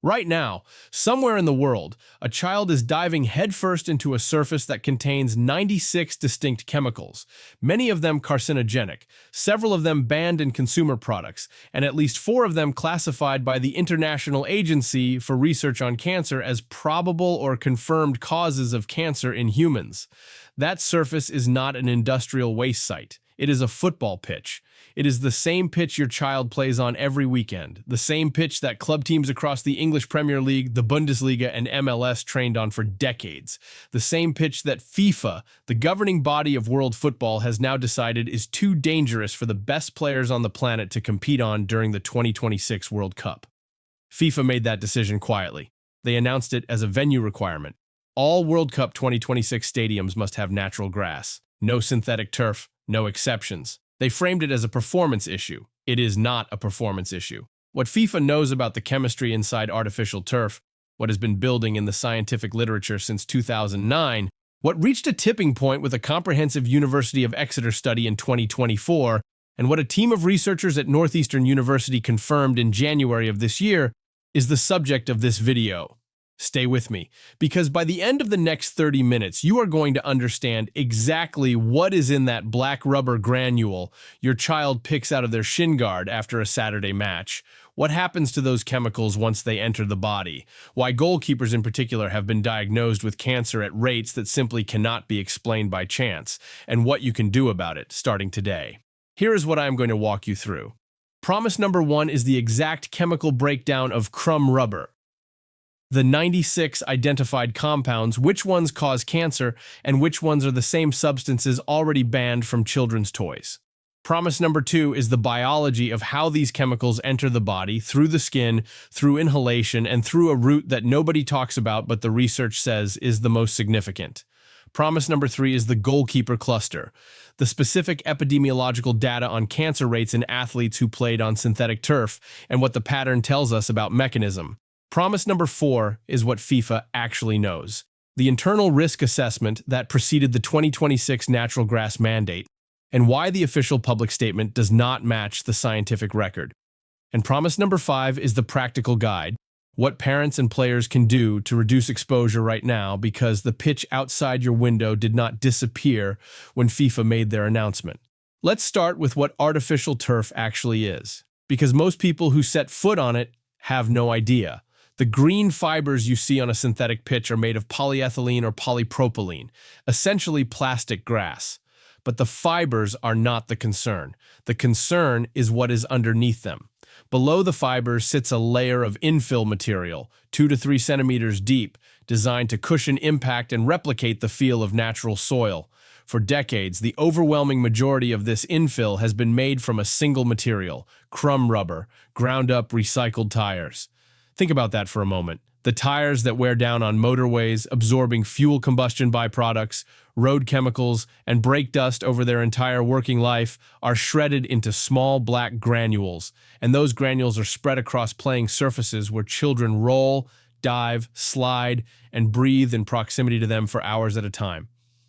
Right now, somewhere in the world, a child is diving headfirst into a surface that contains 96 distinct chemicals, many of them carcinogenic, several of them banned in consumer products, and at least 4 of them classified by the International Agency for Research on Cancer as probable or confirmed causes of cancer in humans. That surface is not an industrial waste site. It is a football pitch. It is the same pitch your child plays on every weekend, the same pitch that club teams across the English Premier League, the Bundesliga, and MLS trained on for decades, the same pitch that FIFA, the governing body of world football, has now decided is too dangerous for the best players on the planet to compete on during the 2026 World Cup. FIFA made that decision quietly. They announced it as a venue requirement. All World Cup 2026 stadiums must have natural grass, no synthetic turf, no exceptions. They framed it as a performance issue. It is not a performance issue. What FIFA knows about the chemistry inside artificial turf, what has been building in the scientific literature since 2009, what reached a tipping point with a comprehensive University of Exeter study in 2024, and what a team of researchers at Northeastern University confirmed in January of this year, is the subject of this video. Stay with me, because by the end of the next 30 minutes, you are going to understand exactly what is in that black rubber granule your child picks out of their shin guard after a Saturday match, what happens to those chemicals once they enter the body, why goalkeepers in particular have been diagnosed with cancer at rates that simply cannot be explained by chance, and what you can do about it starting today. Here is what I am going to walk you through. Promise number 1 is the exact chemical breakdown of Crumb rubber. The 96 identified compounds, which ones cause cancer, and which ones are the same substances already banned from children's toys. Promise number 2 is the biology of how these chemicals enter the body, through the skin, through inhalation, and through a route that nobody talks about but the research says is the most significant. Promise number 3 is the goalkeeper cluster, the specific epidemiological data on cancer rates in athletes who played on synthetic turf, and what the pattern tells us about mechanism. Promise number 4 is what FIFA actually knows, the internal risk assessment that preceded the 2026 natural grass mandate, and why the official public statement does not match the scientific record. And promise number 5 is the practical guide, what parents and players can do to reduce exposure right now because the pitch outside your window did not disappear when FIFA made their announcement. Let's start with what artificial turf actually is, because most people who set foot on it have no idea. The green fibers you see on a synthetic pitch are made of polyethylene or polypropylene, essentially plastic grass. But the fibers are not the concern. The concern is what is underneath them. Below the fibers sits a layer of infill material, 2 to 3 centimeters deep, designed to cushion impact and replicate the feel of natural soil. For decades, the overwhelming majority of this infill has been made from a single material, Crumb rubber, ground-up recycled tires. Think about that for a moment. The tires that wear down on motorways, absorbing fuel combustion byproducts, road chemicals, and brake dust over their entire working life are shredded into small black granules, and those granules are spread across playing surfaces where children roll, dive, slide, and breathe in proximity to them for hours at a time.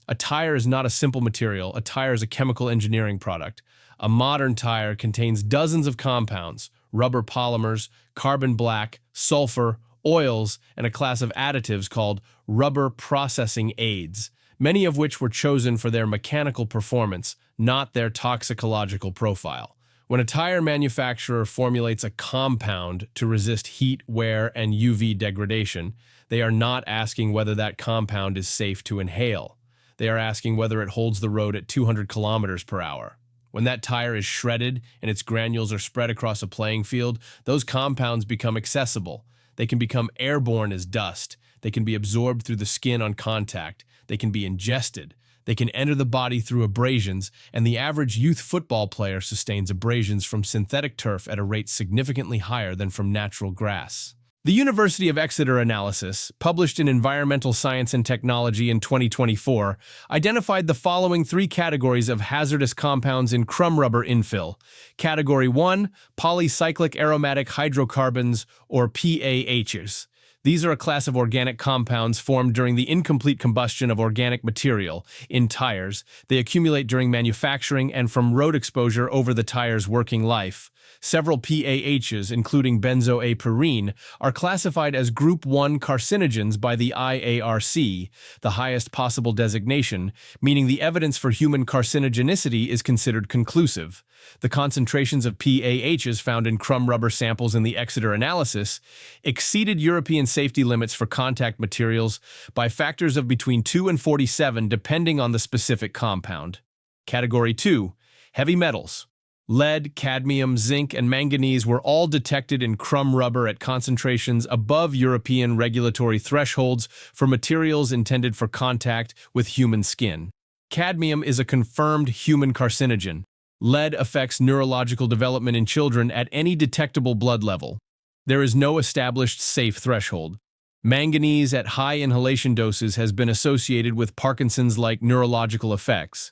A tire is not a simple material. A tire is a chemical engineering product. A modern tire contains dozens of compounds, rubber polymers, carbon black, sulfur, oils, and a class of additives called rubber processing aids, many of which were chosen for their mechanical performance, not their toxicological profile. When a tire manufacturer formulates a compound to resist heat, wear, and UV degradation, they are not asking whether that compound is safe to inhale. They are asking whether it holds the road at 200 kilometers per hour. When that tire is shredded and its granules are spread across a playing field, those compounds become accessible. They can become airborne as dust. They can be absorbed through the skin on contact. They can be ingested. They can enter the body through abrasions, and the average youth football player sustains abrasions from synthetic turf at a rate significantly higher than from natural grass. The University of Exeter analysis, published in Environmental Science and Technology in 2024, identified the following 3 categories of hazardous compounds in crumb rubber infill. Category 1, polycyclic aromatic hydrocarbons, or PAHs. These are a class of organic compounds formed during the incomplete combustion of organic material in tires. They accumulate during manufacturing and from road exposure over the tire's working life. Several PAHs, including benzoapyrene, are classified as Group 1 carcinogens by the IARC, the highest possible designation, meaning the evidence for human carcinogenicity is considered conclusive. The concentrations of PAHs found in crumb rubber samples in the Exeter analysis exceeded European safety limits for contact materials by factors of between 2 and 47 depending on the specific compound. Category 2. Heavy metals. Lead, cadmium, zinc, and manganese were all detected in crumb rubber at concentrations above European regulatory thresholds for materials intended for contact with human skin. Cadmium is a confirmed human carcinogen. Lead affects neurological development in children at any detectable blood level. There is no established safe threshold. Manganese at high inhalation doses has been associated with Parkinson's-like neurological effects.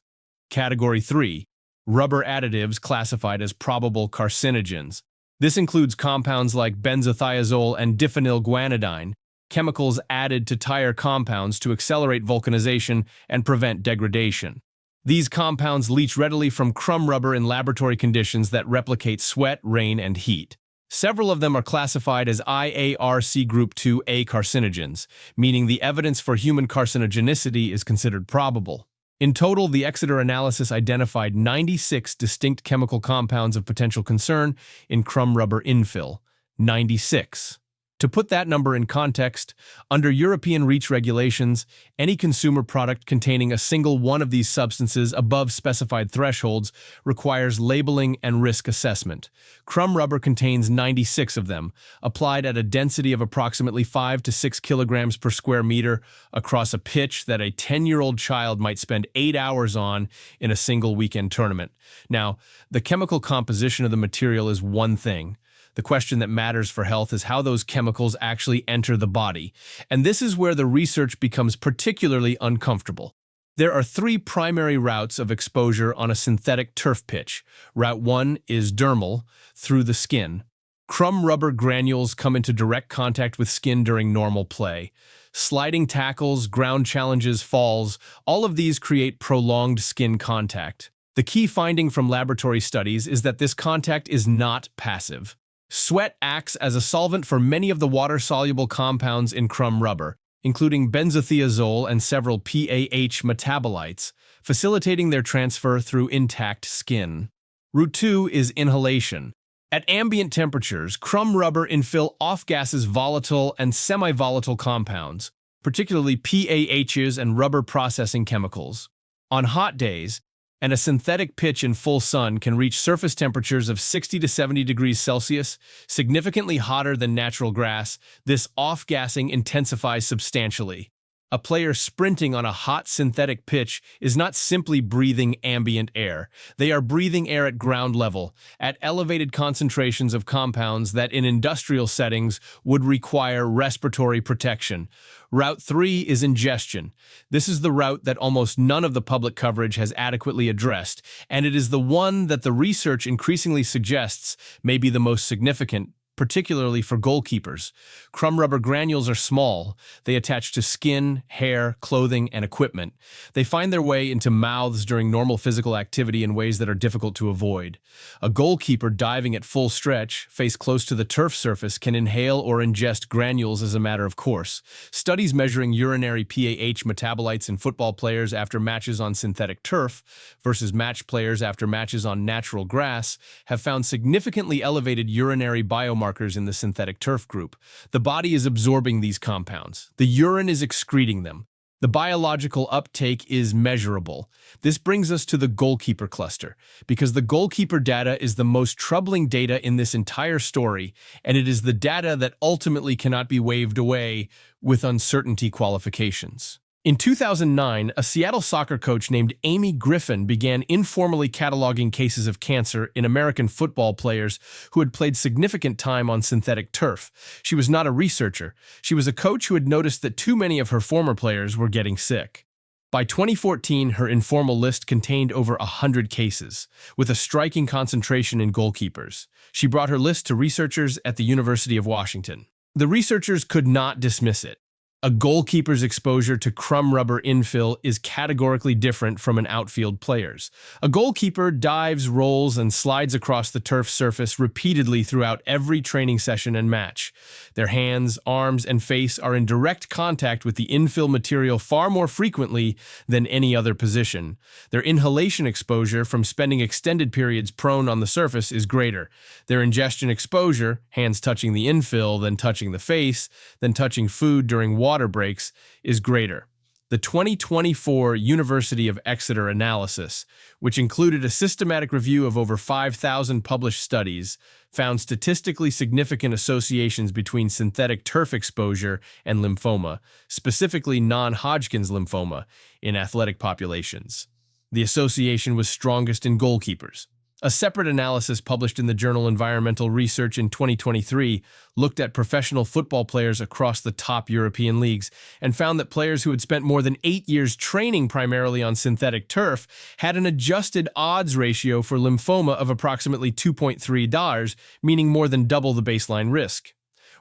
Category 3. Rubber additives classified as probable carcinogens. This includes compounds like benzothiazole and diphenylguanidine, chemicals added to tire compounds to accelerate vulcanization and prevent degradation. These compounds leach readily from crumb rubber in laboratory conditions that replicate sweat, rain, and heat. Several of them are classified as IARC Group 2A carcinogens, meaning the evidence for human carcinogenicity is considered probable. In total, the Exeter analysis identified 96 distinct chemical compounds of potential concern in crumb rubber infill. 96. To put that number in context, under European REACH regulations, any consumer product containing a single one of these substances above specified thresholds requires labeling and risk assessment. Crumb rubber contains 96 of them, applied at a density of approximately 5 to 6 kilograms per square meter across a pitch that a 10-year-old child might spend 8 hours on in a single weekend tournament. Now, the chemical composition of the material is one thing. The question that matters for health is how those chemicals actually enter the body, and this is where the research becomes particularly uncomfortable. There are 3 primary routes of exposure on a synthetic turf pitch. Route 1 is dermal, through the skin. Crumb rubber granules come into direct contact with skin during normal play. Sliding tackles, ground challenges, falls, all of these create prolonged skin contact. The key finding from laboratory studies is that this contact is not passive. Sweat acts as a solvent for many of the water-soluble compounds in crumb rubber, including benzothiazole and several PAH metabolites, facilitating their transfer through intact skin. Route 2 is inhalation. At ambient temperatures, crumb rubber infill off-gases volatile and semi-volatile compounds, particularly PAHs and rubber processing chemicals. On hot days, and a synthetic pitch in full sun can reach surface temperatures of 60 to 70 degrees Celsius, significantly hotter than natural grass. This off-gassing intensifies substantially. A player sprinting on a hot synthetic pitch is not simply breathing ambient air. They are breathing air at ground level, at elevated concentrations of compounds that in industrial settings would require respiratory protection. Route 3 is ingestion. This is the route that almost none of the public coverage has adequately addressed, and it is the one that the research increasingly suggests may be the most significant, particularly for goalkeepers. Crumb rubber granules are small. They attach to skin, hair, clothing, and equipment. They find their way into mouths during normal physical activity in ways that are difficult to avoid. A goalkeeper diving at full stretch, face close to the turf surface, can inhale or ingest granules as a matter of course. Studies measuring urinary PAH metabolites in football players after matches on synthetic turf versus match players after matches on natural grass have found significantly elevated urinary biomarkers in the synthetic turf group. The body is absorbing these compounds. The urine is excreting them. The biological uptake is measurable. This brings us to the goalkeeper cluster, because the goalkeeper data is the most troubling data in this entire story, and it is the data that ultimately cannot be waved away with uncertainty qualifications. In 2009, a Seattle soccer coach named Amy Griffin began informally cataloging cases of cancer in American football players who had played significant time on synthetic turf. She was not a researcher. She was a coach who had noticed that too many of her former players were getting sick. By 2014, her informal list contained over 100 cases, with a striking concentration in goalkeepers. She brought her list to researchers at the University of Washington. The researchers could not dismiss it. A goalkeeper's exposure to crumb rubber infill is categorically different from an outfield player's. A goalkeeper dives, rolls, and slides across the turf surface repeatedly throughout every training session and match. Their hands, arms, and face are in direct contact with the infill material far more frequently than any other position. Their inhalation exposure from spending extended periods prone on the surface is greater. Their ingestion exposure, hands touching the infill, then touching the face, then touching food during water breaks, is greater. The 2024 University of Exeter analysis, which included a systematic review of over 5,000 published studies, found statistically significant associations between synthetic turf exposure and lymphoma, specifically non-Hodgkin's lymphoma, in athletic populations. The association was strongest in goalkeepers. A separate analysis published in the journal Environmental Research in 2023 looked at professional football players across the top European leagues and found that players who had spent more than 8 years training primarily on synthetic turf had an adjusted odds ratio for lymphoma of approximately 2.3 DARS, meaning more than double the baseline risk.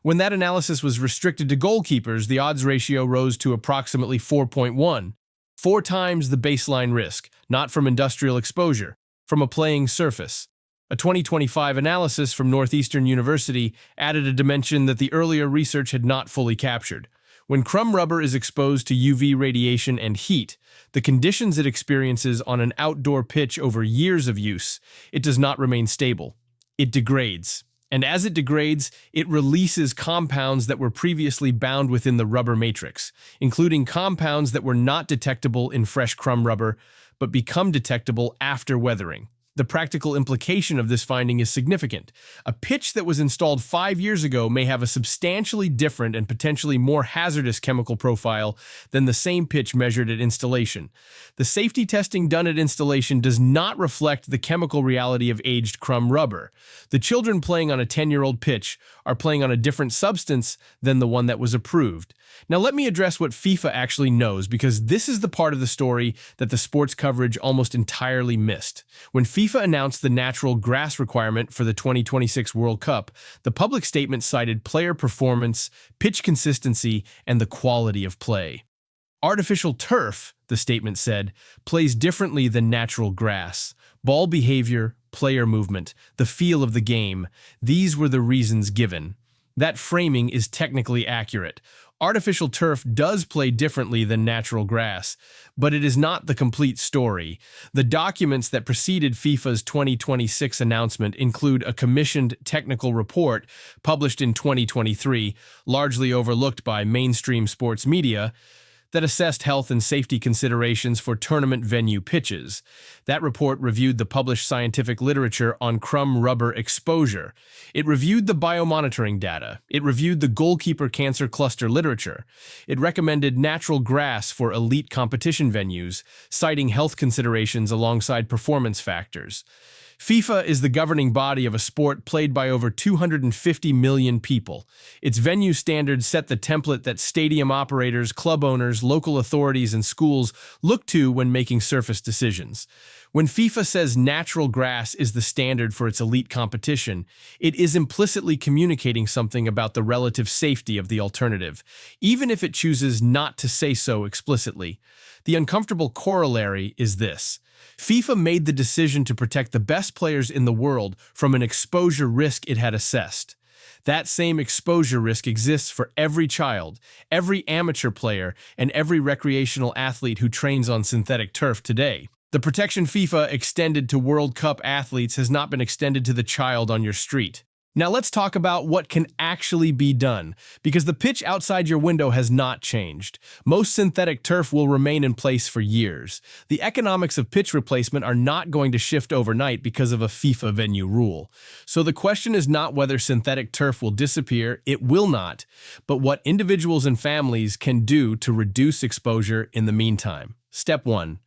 When that analysis was restricted to goalkeepers, the odds ratio rose to approximately 4.1, 4 times the baseline risk, not from industrial exposure, from a playing surface. A 2025 analysis from Northeastern University added a dimension that the earlier research had not fully captured. When crumb rubber is exposed to UV radiation and heat, the conditions it experiences on an outdoor pitch over years of use, it does not remain stable. It degrades. And as it degrades, it releases compounds that were previously bound within the rubber matrix, including compounds that were not detectable in fresh crumb rubber, but become detectable after weathering. The practical implication of this finding is significant. A pitch that was installed 5 years ago may have a substantially different and potentially more hazardous chemical profile than the same pitch measured at installation. The safety testing done at installation does not reflect the chemical reality of aged crumb rubber. The children playing on a 10-year-old pitch are playing on a different substance than the one that was approved. Now let me address what FIFA actually knows, because this is the part of the story that the sports coverage almost entirely missed. When FIFA announced the natural grass requirement for the 2026 World Cup, the public statement cited player performance, pitch consistency, and the quality of play. Artificial turf, the statement said, plays differently than natural grass. Ball behavior, player movement, the feel of the game, these were the reasons given. That framing is technically accurate. Artificial turf does play differently than natural grass, but it is not the complete story. The documents that preceded FIFA's 2026 announcement include a commissioned technical report published in 2023, largely overlooked by mainstream sports media, that assessed health and safety considerations for tournament venue pitches. That report reviewed the published scientific literature on crumb rubber exposure. It reviewed the biomonitoring data. It reviewed the goalkeeper cancer cluster literature. It recommended natural grass for elite competition venues, citing health considerations alongside performance factors. FIFA is the governing body of a sport played by over 250 million people. Its venue standards set the template that stadium operators, club owners, local authorities, and schools look to when making surface decisions. When FIFA says natural grass is the standard for its elite competition, it is implicitly communicating something about the relative safety of the alternative, even if it chooses not to say so explicitly. The uncomfortable corollary is this. FIFA made the decision to protect the best players in the world from an exposure risk it had assessed. That same exposure risk exists for every child, every amateur player, and every recreational athlete who trains on synthetic turf today. The protection FIFA extended to World Cup athletes has not been extended to the child on your street. Now let's talk about what can actually be done, because the pitch outside your window has not changed. Most synthetic turf will remain in place for years. The economics of pitch replacement are not going to shift overnight because of a FIFA venue rule. So the question is not whether synthetic turf will disappear, it will not, but what individuals and families can do to reduce exposure in the meantime. Step 1.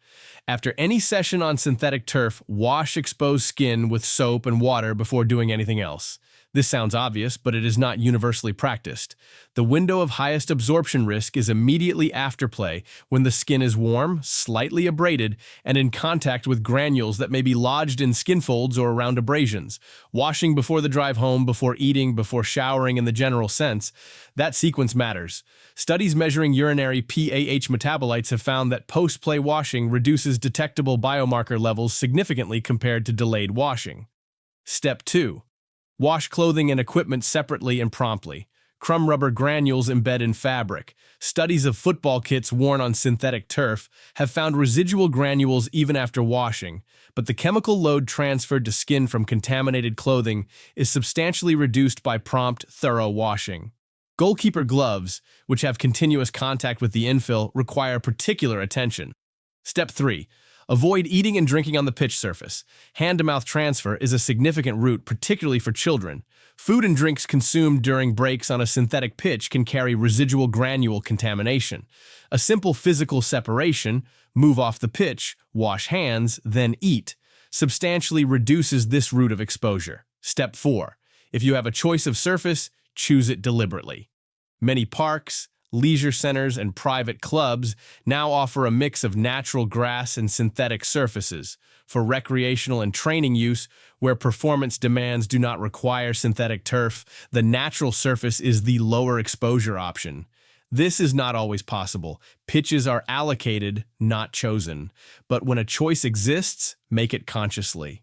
After any session on synthetic turf, wash exposed skin with soap and water before doing anything else. This sounds obvious, but it is not universally practiced. The window of highest absorption risk is immediately after play, when the skin is warm, slightly abraded, and in contact with granules that may be lodged in skin folds or around abrasions. Washing before the drive home, before eating, before showering in the general sense, that sequence matters. Studies measuring urinary PAH metabolites have found that post-play washing reduces detectable biomarker levels significantly compared to delayed washing. Step 2. Wash clothing and equipment separately and promptly. Crumb rubber granules embed in fabric. Studies of football kits worn on synthetic turf have found residual granules even after washing, but the chemical load transferred to skin from contaminated clothing is substantially reduced by prompt, thorough washing. Goalkeeper gloves, which have continuous contact with the infill, require particular attention. Step 3. Avoid eating and drinking on the pitch surface. Hand-to-mouth transfer is a significant route, particularly for children. Food and drinks consumed during breaks on a synthetic pitch can carry residual granule contamination. A simple physical separation, move off the pitch, wash hands, then eat, substantially reduces this route of exposure. Step 4. If you have a choice of surface, choose it deliberately. Many parks, leisure centers, and private clubs now offer a mix of natural grass and synthetic surfaces. For recreational and training use, where performance demands do not require synthetic turf, the natural surface is the lower exposure option. This is not always possible. Pitches are allocated, not chosen. But when a choice exists, make it consciously.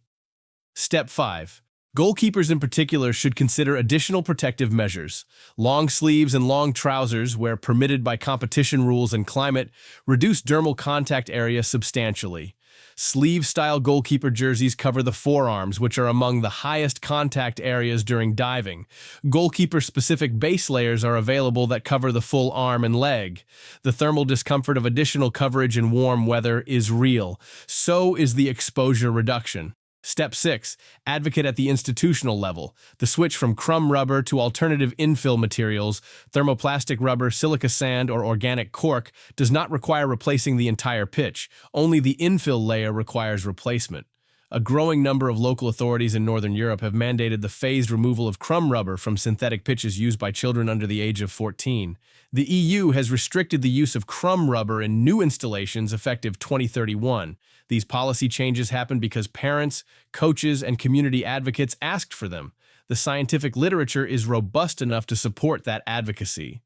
Step 5. Goalkeepers in particular should consider additional protective measures. Long sleeves and long trousers, where permitted by competition rules and climate, reduce dermal contact area substantially. Sleeve-style goalkeeper jerseys cover the forearms, which are among the highest contact areas during diving. Goalkeeper-specific base layers are available that cover the full arm and leg. The thermal discomfort of additional coverage in warm weather is real. So is the exposure reduction. Step 6. Advocate at the institutional level. The switch from crumb rubber to alternative infill materials, thermoplastic rubber, silica sand, or organic cork, does not require replacing the entire pitch. Only the infill layer requires replacement. A growing number of local authorities in Northern Europe have mandated the phased removal of crumb rubber from synthetic pitches used by children under the age of 14. The EU has restricted the use of crumb rubber in new installations effective 2031. These policy changes happened because parents, coaches, and community advocates asked for them. The scientific literature is robust enough to support that advocacy.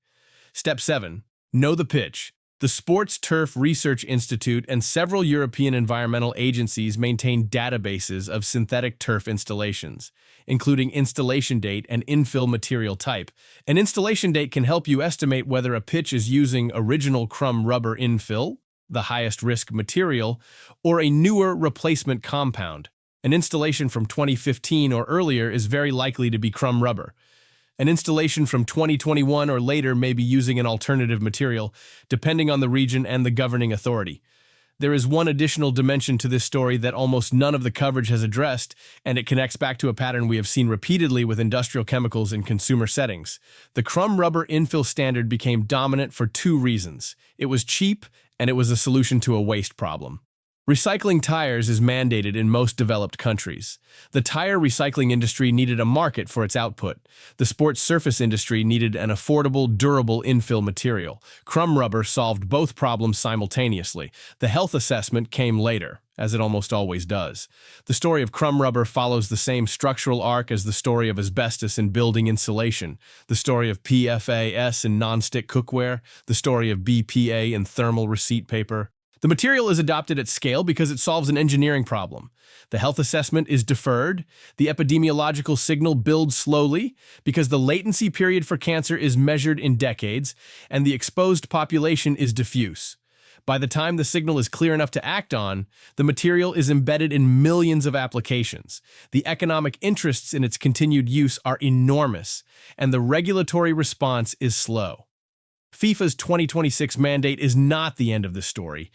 Step 7. Know the pitch. The Sports Turf Research Institute and several European environmental agencies maintain databases of synthetic turf installations, including installation date and infill material type. An installation date can help you estimate whether a pitch is using original crumb rubber infill, the highest risk material, or a newer replacement compound. An installation from 2015 or earlier is very likely to be crumb rubber. An installation from 2021 or later may be using an alternative material, depending on the region and the governing authority. There is one additional dimension to this story that almost none of the coverage has addressed, and it connects back to a pattern we have seen repeatedly with industrial chemicals in consumer settings. The crumb rubber infill standard became dominant for two reasons. It was cheap, and it was a solution to a waste problem. Recycling tires is mandated in most developed countries. The tire recycling industry needed a market for its output. The sports surface industry needed an affordable, durable infill material. Crumb rubber solved both problems simultaneously. The health assessment came later, as it almost always does. The story of crumb rubber follows the same structural arc as the story of asbestos in building insulation, the story of PFAS in nonstick cookware, the story of BPA in thermal receipt paper. The material is adopted at scale because it solves an engineering problem. The health assessment is deferred. The epidemiological signal builds slowly because the latency period for cancer is measured in decades, and the exposed population is diffuse. By the time the signal is clear enough to act on, the material is embedded in millions of applications. The economic interests in its continued use are enormous, and the regulatory response is slow. FIFA's 2026 mandate is not the end of the story.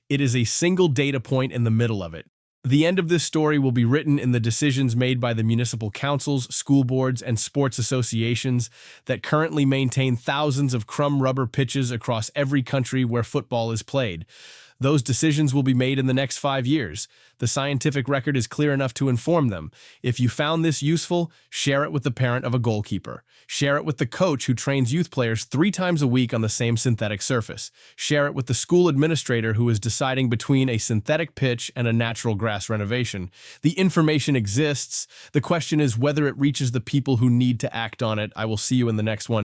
It is a single data point in the middle of it. The end of this story will be written in the decisions made by the municipal councils, school boards, and sports associations that currently maintain thousands of crumb rubber pitches across every country where football is played. Those decisions will be made in the next 5 years. The scientific record is clear enough to inform them. If you found this useful, share it with the parent of a goalkeeper. Share it with the coach who trains youth players 3 times a week on the same synthetic surface. Share it with the school administrator who is deciding between a synthetic pitch and a natural grass renovation. The information exists. The question is whether it reaches the people who need to act on it. I will see you in the next one.